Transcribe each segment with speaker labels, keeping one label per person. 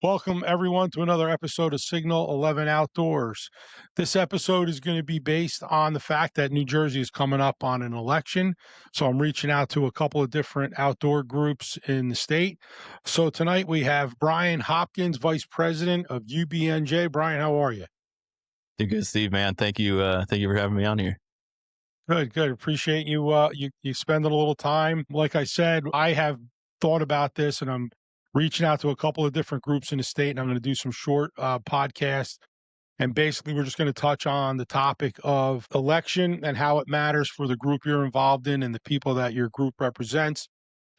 Speaker 1: Welcome, everyone, to another episode of Signal 11 Outdoors. This episode is going to be based on the fact that New Jersey is coming up on an election. So I'm reaching out to a couple of different outdoor groups in the state. So tonight we have Brian Hopkins, Vice President of UBNJ. Brian, how are you?
Speaker 2: You're good, Steve, man. Thank you. Thank you for having me on here.
Speaker 1: Good, good. Appreciate you, you spending a little time. Like I said, I have thought about this and I'm reaching out to a couple of different groups in the state, and I'm going to do some short podcasts. And basically, we're just going to touch on the topic of election and how it matters for the group you're involved in and the people that your group represents.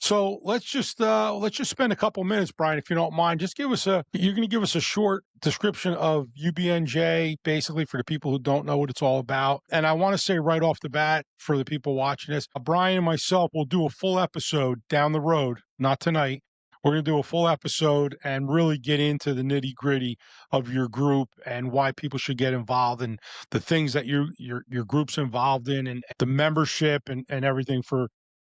Speaker 1: So let's just spend a couple minutes, Brian, if you don't mind. Just give us you're going to give us a short description of UBNJ, basically for the people who don't know what it's all about. And I want to say right off the bat for the people watching this, Brian and myself will do a full episode down the road, not tonight. We're going to do a full episode and really get into the nitty gritty of your group and why people should get involved and the things that your group's involved in and the membership and everything for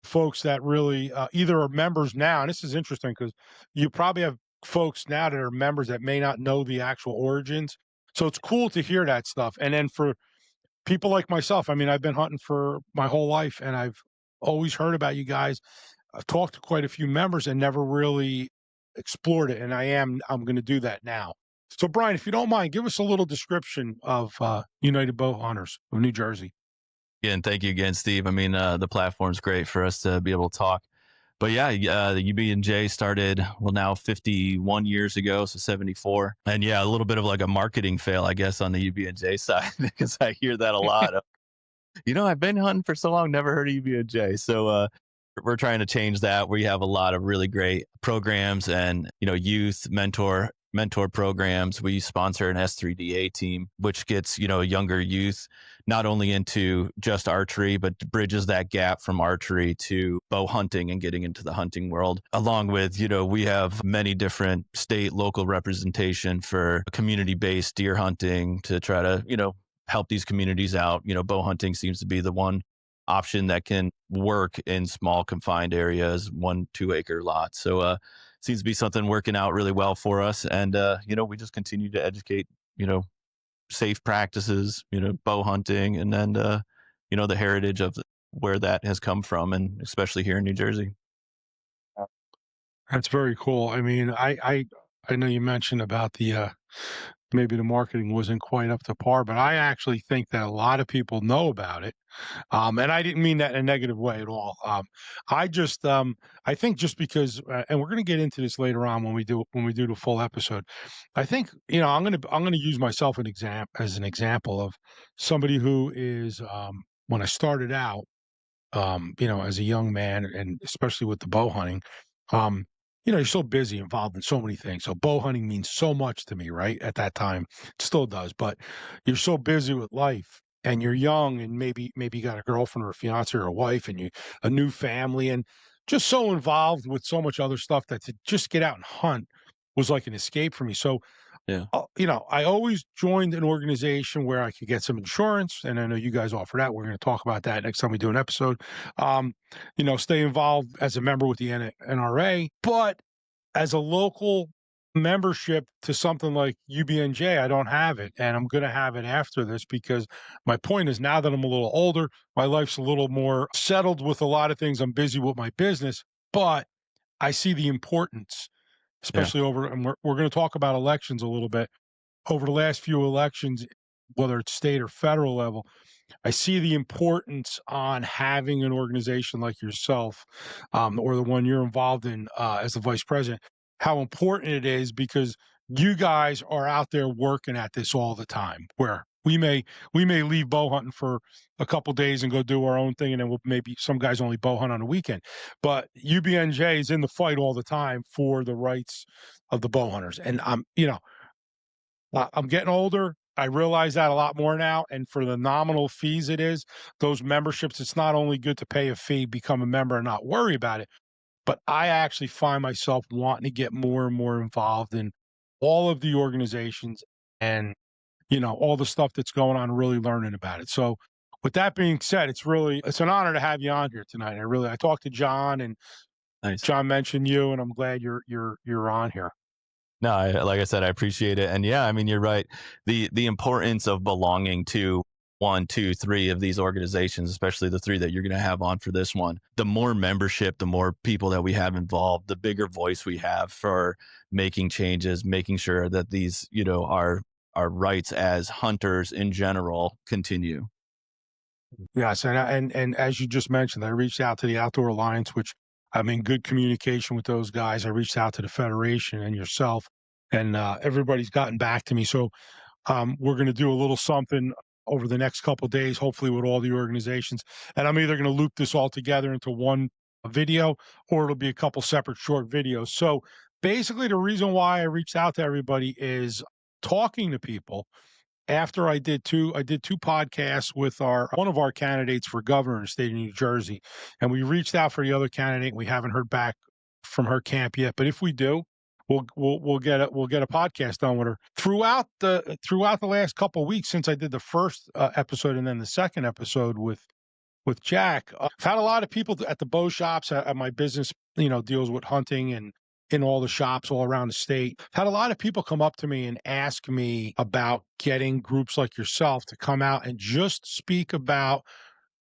Speaker 1: folks that really either are members now. And this is interesting because you probably have folks now that are members that may not know the actual origins. So it's cool to hear that stuff. And then for people like myself, I mean, I've been hunting for my whole life and I've always heard about you guys. I've talked to quite a few members and never really explored it. And I'm going to do that now. So Brian, if you don't mind, give us a little description of United Bowhunters of New Jersey.
Speaker 2: Again, thank you again, Steve. I mean, the platform's great for us to be able to talk. But yeah, the UBNJ started, well, now 51 years ago, so 74. And yeah, a little bit of like a marketing fail, I guess, on the UBNJ side, because I hear that a lot. I've been hunting for so long, never heard of UBNJ. So we're trying to change that. We have a lot of really great programs and, youth mentor programs. We sponsor an S3DA team, which gets, younger youth not only into just archery, but bridges that gap from archery to bow hunting and getting into the hunting world. Along with, we have many different state, local representation for community-based deer hunting to try to, help these communities out. Bow hunting seems to be the one option that can work in small confined areas, 1-2 acre lots. So seems to be something working out really well for us. And we just continue to educate, safe practices, bow hunting, and then the heritage of where that has come from, and especially here in New Jersey.
Speaker 1: That's very cool. I mean, I know you mentioned about the maybe the marketing wasn't quite up to par, but I actually think that a lot of people know about it. And I didn't mean that in a negative way at all. I think just because, and we're going to get into this later on when we do the full episode. I think I'm going to use myself as an example of somebody who is when I started out, as a young man, and especially with the bow hunting. Um, you're so busy, involved in so many things. So bow hunting means so much to me, right? At that time, it still does. But you're so busy with life, and you're young, and maybe you got a girlfriend or a fiance or a wife, and you a new family, and just so involved with so much other stuff that to just get out and hunt was like an escape for me. So
Speaker 2: Yeah.
Speaker 1: I always joined an organization where I could get some insurance, and I know you guys offer that. We're going to talk about that next time we do an episode. Stay involved as a member with the NRA, but as a local membership to something like UBNJ, I don't have it, and I'm going to have it after this because my point is now that I'm a little older, my life's a little more settled with a lot of things. I'm busy with my business, but I see the importance
Speaker 2: Yeah.
Speaker 1: especially and we're going to talk about elections a little bit. Over the last few elections, whether it's state or federal level, I see the importance on having an organization like yourself, or the one you're involved in as the vice president, how important it is because you guys are out there working at this all the time. Where we may leave bow hunting for a couple days and go do our own thing, and then maybe some guys only bow hunt on a weekend. But UBNJ is in the fight all the time for the rights of the bow hunters, and I'm getting older. I realize that a lot more now. And for the nominal fees it is, those memberships, it's not only good to pay a fee, become a member, and not worry about it, but I actually find myself wanting to get more and more involved in all of the organizations and, all the stuff that's going on, really learning about it. So with that being said, it's an honor to have you on here tonight. I talked to John, and
Speaker 2: Nice.
Speaker 1: John mentioned you, and I'm glad you're on here.
Speaker 2: No, like I said, I appreciate it. And yeah, I mean, you're right. The importance of belonging to one, two, three of these organizations, especially the three that you're going to have on for this one. The more membership, the more people that we have involved, the bigger voice we have for making changes, making sure that these, our rights as hunters in general continue.
Speaker 1: Yes, and as you just mentioned, I reached out to the Outdoor Alliance, which I'm in good communication with those guys. I reached out to the Federation and yourself, and everybody's gotten back to me. So we're going to do a little something over the next couple of days, hopefully with all the organizations. And I'm either going to loop this all together into one video, or it'll be a couple separate short videos. So basically, the reason why I reached out to everybody is talking to people after I did two podcasts with our one of our candidates for governor in the state of New Jersey, and we reached out for the other candidate. We haven't heard back from her camp yet, but if we do, we'll get a podcast done with her throughout the last couple of weeks since I did the first episode and then the second episode with Jack. I've had a lot of people at the bow shops at my business, deals with hunting and in all the shops all around the state. I've had a lot of people come up to me and ask me about getting groups like yourself to come out and just speak about,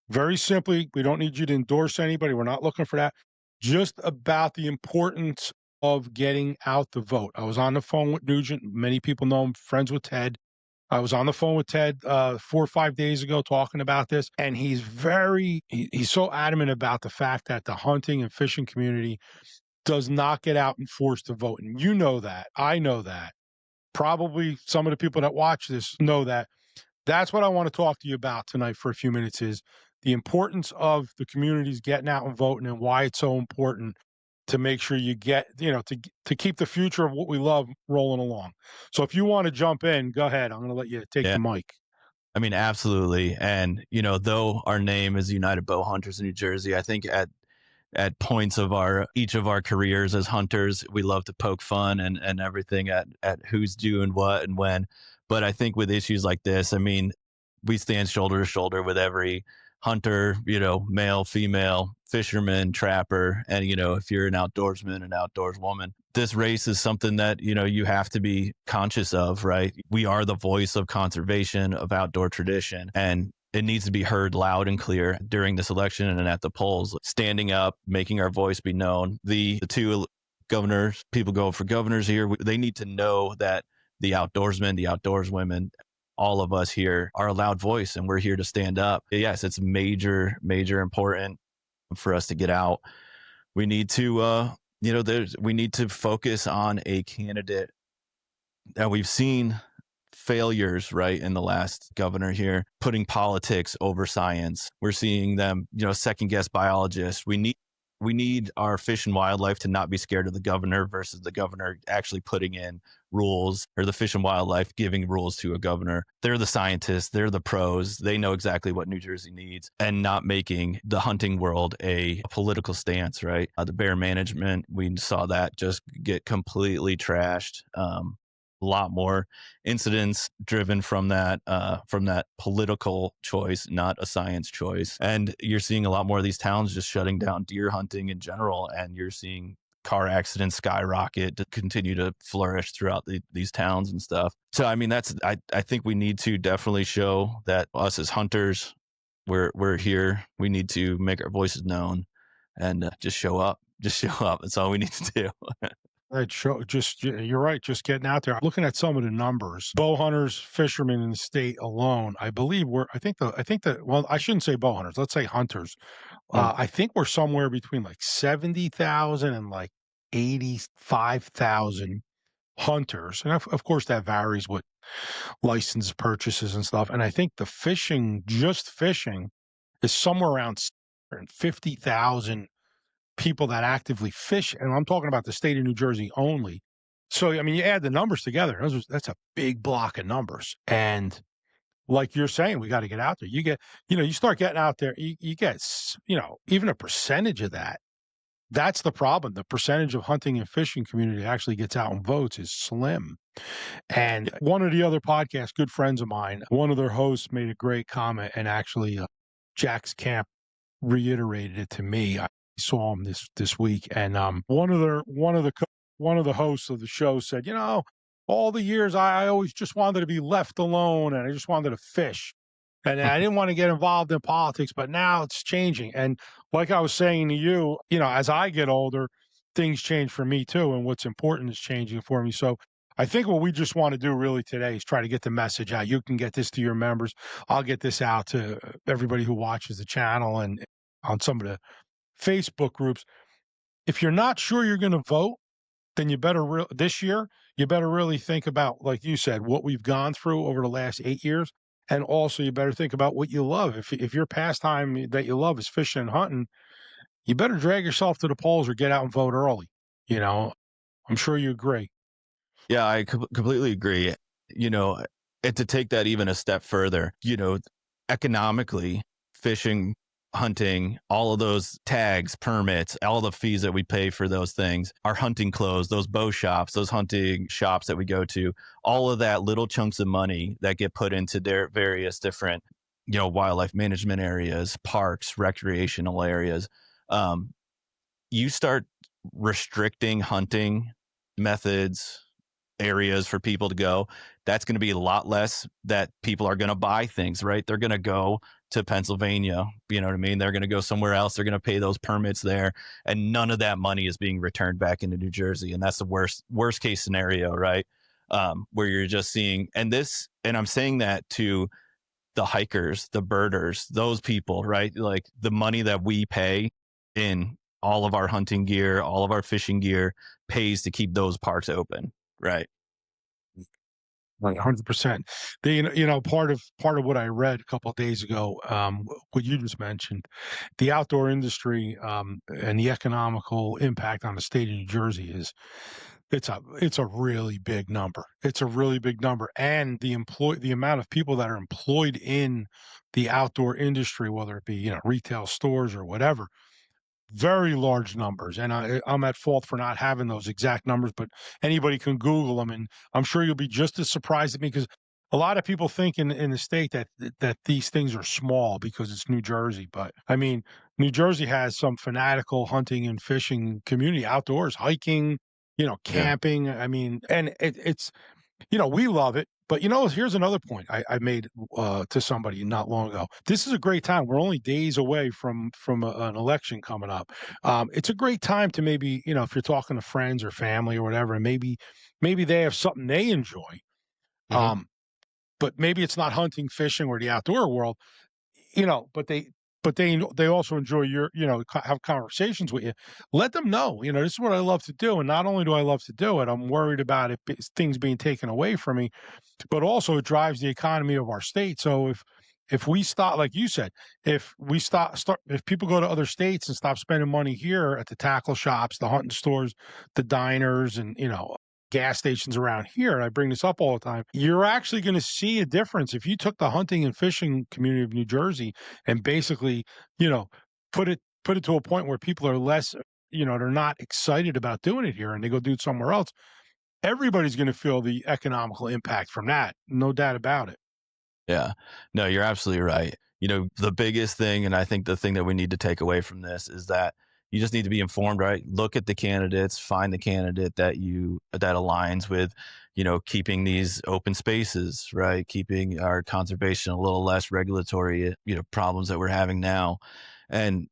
Speaker 1: very simply, we don't need you to endorse anybody. We're not looking for that. Just about the importance of getting out the vote. I was on the phone with Nugent. Many people know him, friends with Ted. I was on the phone with Ted 4 or 5 days ago talking about this, and he's so adamant about the fact that the hunting and fishing community does not get out and force to vote. And you know that. I know that. Probably some of the people that watch this know that. That's what I want to talk to you about tonight for a few minutes is the importance of the communities getting out and voting and why it's so important to make sure you get, to keep the future of what we love rolling along. So if you want to jump in, go ahead. I'm going to let you take
Speaker 2: Yeah.
Speaker 1: the mic.
Speaker 2: I mean, absolutely. And, though our name is United Bow Hunters in New Jersey, I think at points of our each of our careers as hunters, we love to poke fun and everything at who's doing what and when. But I think with issues like this, I mean, we stand shoulder to shoulder with every hunter, male, female, fisherman, trapper, and if you're an outdoorsman, an outdoors woman, this race is something that you have to be conscious of, right? We are the voice of conservation, of outdoor tradition, and it needs to be heard loud and clear during this election and at the polls, standing up, making our voice be known. The two governors, people go for governors here, they need to know that the outdoorsmen, the outdoors women, all of us here are a loud voice and we're here to stand up. Yes, it's major, major important for us to get out. We need to, we need to focus on a candidate that we've seen failures, right, in the last governor here, putting politics over science. We're seeing them, second guess biologists. We need our fish and wildlife to not be scared of the governor versus the governor actually putting in rules, or the fish and wildlife giving rules to a governor. They're the scientists, they're the pros, they know exactly what New Jersey needs, and not making the hunting world a political stance, right? The bear management, we saw that just get completely trashed. A lot more incidents driven from that political choice, not a science choice. And you're seeing a lot more of these towns just shutting down deer hunting in general, and you're seeing car accidents skyrocket to continue to flourish throughout these towns and stuff. So I mean, I think we need to definitely show that us as hunters, we're here. We need to make our voices known and just show up. Just show up. That's all we need to do.
Speaker 1: Right, you're right. Just getting out there, looking at some of the numbers. Bow hunters, fishermen in the state alone, I believe well, I shouldn't say bow hunters. Let's say hunters.
Speaker 2: Mm.
Speaker 1: I think we're somewhere between like 70,000 and like 85,000 hunters, and of course that varies with license purchases and stuff. And I think just fishing, is somewhere around 50,000 people that actively fish, and I'm talking about the state of New Jersey only. So, I mean, you add the numbers together, that's a big block of numbers. And like you're saying, we got to get out there. You start getting out there, you get, even a percentage of that. That's the problem. The percentage of hunting and fishing community that actually gets out and votes is slim. And one of the other podcasts, good friends of mine, one of their hosts made a great comment, and actually, Jack's camp reiterated it to me. I saw him this week, and one of the one of the hosts of the show said, all the years I always just wanted to be left alone and I just wanted to fish. And I didn't want to get involved in politics, but now it's changing. And like I was saying to you, as I get older, things change for me too. And what's important is changing for me. So I think what we just want to do really today is try to get the message out. You can get this to your members. I'll get this out to everybody who watches the channel and on some of the Facebook groups. If you're not sure you're going to vote, then you better this year, you better really think about, like you said, what we've gone through over the last 8 years. And also you better think about what you love. If your pastime that you love is fishing and hunting, you better drag yourself to the polls or get out and vote early. You know, I'm sure you agree.
Speaker 2: Yeah, I completely agree. You know, and to take that even a step further, economically, fishing, hunting, all of those tags, permits, all the fees that we pay for those things, our hunting clothes, those bow shops, those hunting shops that we go to, all of that little chunks of money that get put into their various different, wildlife management areas, parks, recreational areas. Um, you start restricting hunting methods, areas for people to go, that's going to be a lot less that people are going to buy things, right? They're going to go to Pennsylvania, you know what I mean? They're going to go somewhere else. They're going to pay those permits there, and none of that money is being returned back into New Jersey. And that's the worst case scenario, right? Where you're just seeing, and I'm saying that to the hikers, the birders, those people, right? Like the money that we pay in all of our hunting gear, all of our fishing gear pays to keep those parks open, right?
Speaker 1: Right, 100%. Part of what I read a couple of days ago, what you just mentioned, the outdoor industry and the economical impact on the state of New Jersey it's a really big number. It's a really big number, and the amount of people that are employed in the outdoor industry, whether it be retail stores or whatever, very large numbers, and I'm at fault for not having those exact numbers, but anybody can Google them, and I'm sure you'll be just as surprised at me because a lot of people think in the state that these things are small because it's New Jersey, but I mean, New Jersey has some fanatical hunting and fishing community outdoors, hiking,
Speaker 2: Yeah.
Speaker 1: camping. I mean, and it's we love it. But here's another point I made to somebody not long ago. This is a great time. We're only days away from an election coming up. It's a great time to maybe if you're talking to friends or family or whatever, and maybe they have something they enjoy.
Speaker 2: Hmm.
Speaker 1: Um, but maybe it's not hunting, fishing, or the outdoor world. But they also enjoy have conversations with you. Let them know, this is what I love to do, and not only do I love to do it, I'm worried about things being taken away from me, but also it drives the economy of our state. So if we stop, like you said, if people go to other states and stop spending money here at the tackle shops, the hunting stores, the diners, and gas stations around here, and I bring this up all the time, you're actually going to see a difference if you took the hunting and fishing community of New Jersey and basically, you know, put it to a point where people are less, they're not excited about doing it here and they go do it somewhere else. Everybody's going to feel the economical impact from that. No doubt about it.
Speaker 2: Yeah. No, you're absolutely right. The biggest thing, and I think the thing that we need to take away from this is that you just need to be informed, right? Look at the candidates, find the candidate that aligns with, keeping these open spaces, right? Keeping our conservation a little less regulatory, problems that we're having now. And,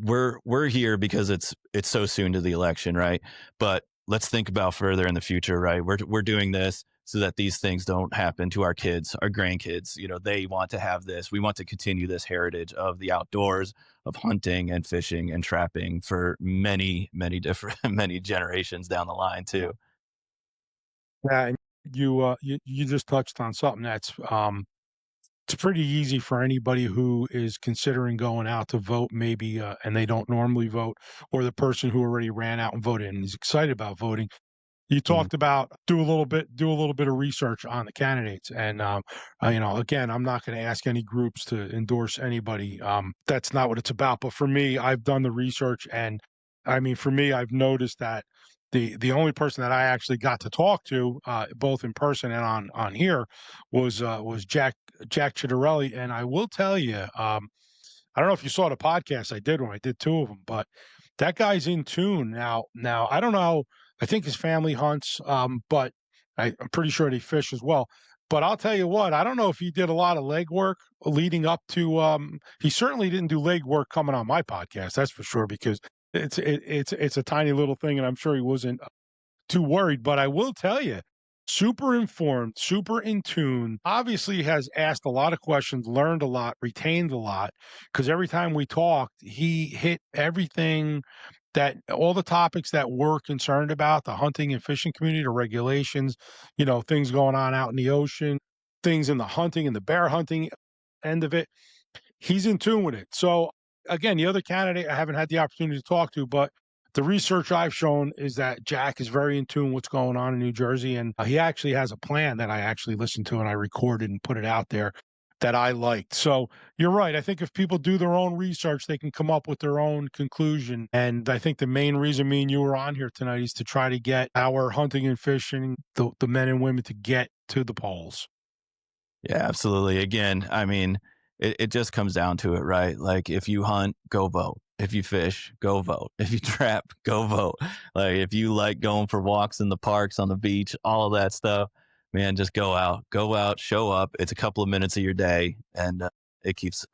Speaker 2: we're here because it's so soon to the election, right? But let's think about further in the future, right? We're doing this so that these things don't happen to our kids, our grandkids. They want to have this. We want to continue this heritage of the outdoors, of hunting and fishing and trapping for many, many different, many generations down the line too.
Speaker 1: Yeah, and you just touched on something that's it's pretty easy for anybody who is considering going out to vote, maybe, and they don't normally vote, or the person who already ran out and voted and is excited about voting. You
Speaker 2: Mhm.
Speaker 1: talked about do a little bit of research on the candidates, and again, I'm not going to ask any groups to endorse anybody. That's not what it's about. But for me, I've done the research, and I mean, for me, I've noticed that the only person that I actually got to talk to, both in person and on here, was Jack Chitterelli, and I will tell you, I don't know if you saw the podcast I did when I did two of them, but that guy's in tune now. Now I don't know. I think his family hunts, but I'm pretty sure they fish as well. But I'll tell you what, I don't know if he did a lot of leg work leading up to. He certainly didn't do leg work coming on my podcast, that's for sure, because it's a tiny little thing, and I'm sure he wasn't too worried. But I will tell you, super informed, super in tune. Obviously, has asked a lot of questions, learned a lot, retained a lot. Because every time we talked, he hit everything that all the topics that we're concerned about, the hunting and fishing community, the regulations, things going on out in the ocean, things in the hunting and the bear hunting end of it. He's in tune with it. So again, the other candidate I haven't had the opportunity to talk to, but the research I've shown is that Jack is very in tune with what's going on in New Jersey, and he actually has a plan that I actually listened to and I recorded and put it out there that I liked. So you're right. I think if people do their own research, they can come up with their own conclusion. And I think the main reason me and you are on here tonight is to try to get our hunting and fishing, the men and women, to get to the polls.
Speaker 2: Yeah, absolutely. Again, I mean, it just comes down to it, right? Like if you hunt, go vote. If you fish, go vote. If you trap, go vote. Like if you like going for walks in the parks, on the beach, all of that stuff, man, just go out, show up. It's a couple of minutes of your day, and it keeps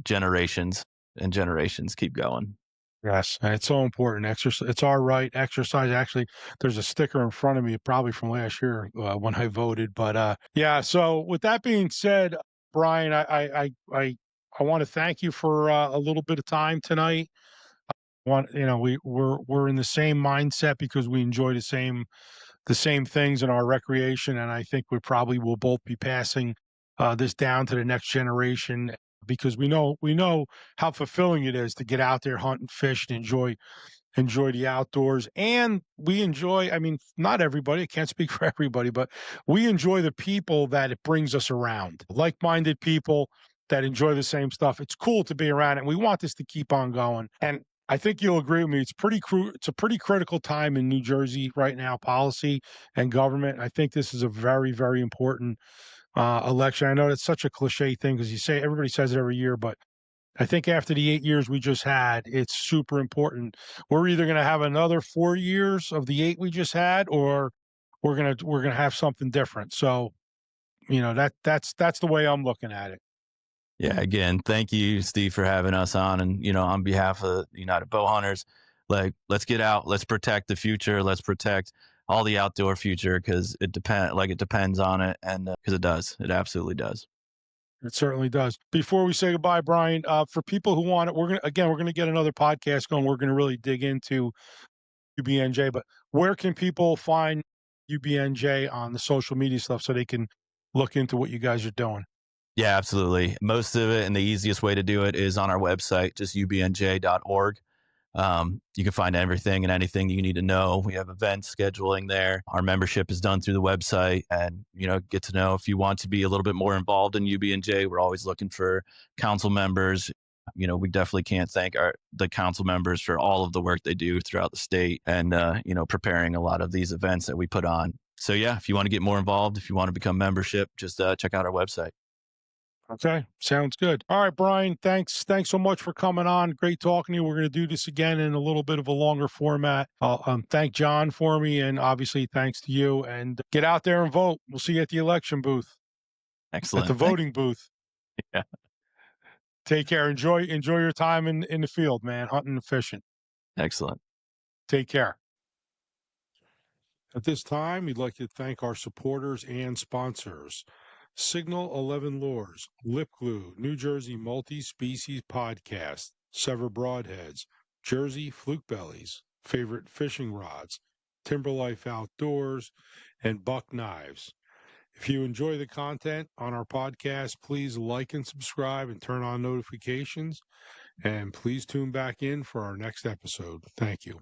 Speaker 2: generations and generations keep going.
Speaker 1: Yes, and it's so important. Exercise, it's our right. Exercise. Actually, there's a sticker in front of me, probably from last year when I voted. But yeah. So with that being said, Brian, I want to thank you for a little bit of time tonight. We're in the same mindset because we enjoy the same things in our recreation, and I think we probably will both be passing this down to the next generation because we know how fulfilling it is to get out there, hunt and fish, and enjoy the outdoors. And we enjoy, I mean, not everybody, I can't speak for everybody, but we enjoy the people that it brings us around, like-minded people that enjoy the same stuff. It's cool to be around it. And we want this to keep on going. And I think you'll agree with me. It's a pretty critical time in New Jersey right now, policy and government. I think this is a very, very important election. I know that's such a cliche thing because everybody says it every year, but I think after the 8 years we just had, it's super important. We're either going to have another 4 years of the eight we just had, or we're gonna have something different. So that's the way I'm looking at it.
Speaker 2: Yeah, again, thank you, Steve, for having us on. And, on behalf of United Bowhunters, like, let's get out, let's protect the future, let's protect all the outdoor future because it depends on it. And because it does, it absolutely does.
Speaker 1: It certainly does. Before we say goodbye, Brian, for people who want it, we're gonna get another podcast going. We're gonna really dig into UBNJ, but where can people find UBNJ on the social media stuff so they can look into what you guys are doing?
Speaker 2: Yeah, absolutely. Most of it and the easiest way to do it is on our website, just ubnj.org. You can find everything and anything you need to know. We have events scheduling there. Our membership is done through the website, and get to know if you want to be a little bit more involved in UBNJ. We're always looking for council members. We definitely can't thank the council members for all of the work they do throughout the state and preparing a lot of these events that we put on. So yeah, if you want to get more involved, if you want to become membership, just check out our website.
Speaker 1: Okay, sounds good. All right, Brian, thanks so much for coming on. Great talking to you. We're going to do this again in a little bit of a longer format. I'll thank John for me, and obviously thanks to you. And get out there and vote. We'll see you at the election booth, at the
Speaker 2: Excellent. Thank
Speaker 1: voting booth.
Speaker 2: you.
Speaker 1: Take care. Enjoy your time in the field, man, hunting and fishing.
Speaker 2: Excellent.
Speaker 1: Take care. At this time, we'd like to thank our supporters and sponsors. Signal 11 Lures, Lip Glue, New Jersey Multi-Species Podcast, Sever Broadheads, Jersey Fluke Bellies, Favorite Fishing Rods, Timberlife Outdoors, and Buck Knives. If you enjoy the content on our podcast, please like and subscribe and turn on notifications. And please tune back in for our next episode. Thank you.